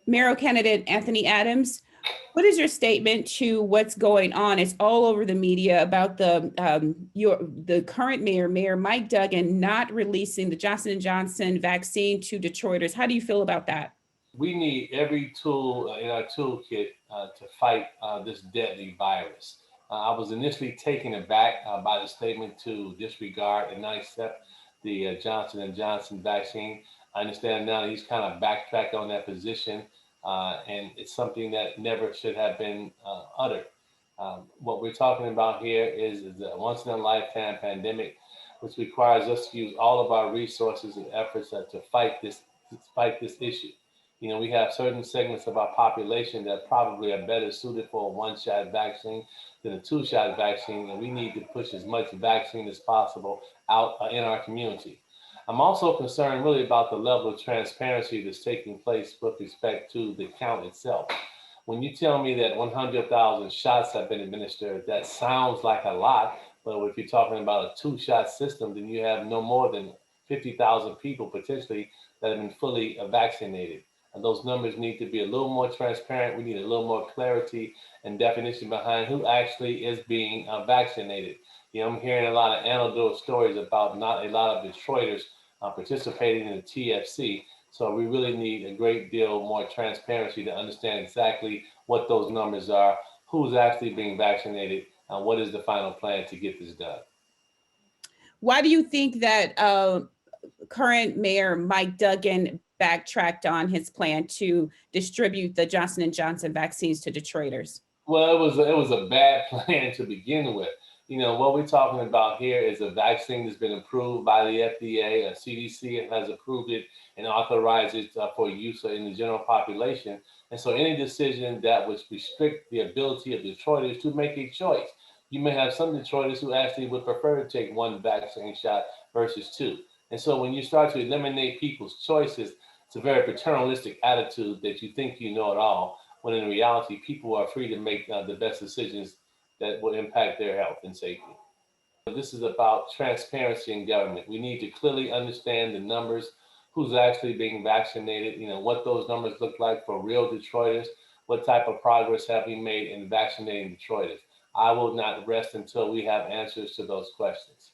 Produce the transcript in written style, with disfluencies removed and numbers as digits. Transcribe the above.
Mayoral Candidate Anthony Adams, what is your statement to what's going on? It's all over the media about the current mayor, Mayor Mike Duggan, not releasing the Johnson & Johnson vaccine to Detroiters. How do you feel about that? We need every tool in our toolkit to fight this deadly virus. I was initially taken aback by the statement to disregard and not accept the Johnson & Johnson vaccine. I understand now that he's kind of backtracked on that position, and it's something that never should have been uttered. What we're talking about here is a once-in-a-lifetime pandemic, which requires us to use all of our resources and efforts to fight this issue. You know, we have certain segments of our population that probably are better suited for a one-shot vaccine than a two-shot vaccine, and we need to push as much vaccine as possible out in our community. I'm also concerned really about the level of transparency that's taking place with respect to the count itself. When you tell me that 100,000 shots have been administered, that sounds like a lot, but if you're talking about a two-shot system, then you have no more than 50,000 people potentially that have been fully vaccinated. And those numbers need to be a little more transparent. We need a little more clarity and definition behind who actually is being vaccinated. You know, I'm hearing a lot of anecdotal stories about not a lot of Detroiters participating in the TFC. So we really need a great deal more transparency to understand exactly what those numbers are, who's actually being vaccinated, and what is the final plan to get this done. Why do you think that current Mayor Mike Duggan backtracked on his plan to distribute the Johnson & Johnson vaccines to Detroiters? Well, it was a bad plan to begin with. You know, what we're talking about here is a vaccine that's been approved by the FDA. CDC has approved it and authorized it for use in the general population. And so any decision that would restrict the ability of Detroiters to make a choice, you may have some Detroiters who actually would prefer to take one vaccine shot versus two. And so when you start to eliminate people's choices, it's a very paternalistic attitude that you think you know it all, when in reality, people are free to make the best decisions that will impact their health and safety. This is about transparency in government. We need to clearly understand the numbers, who's actually being vaccinated, you know, what those numbers look like for real Detroiters, what type of progress have we made in vaccinating Detroiters. I will not rest until we have answers to those questions.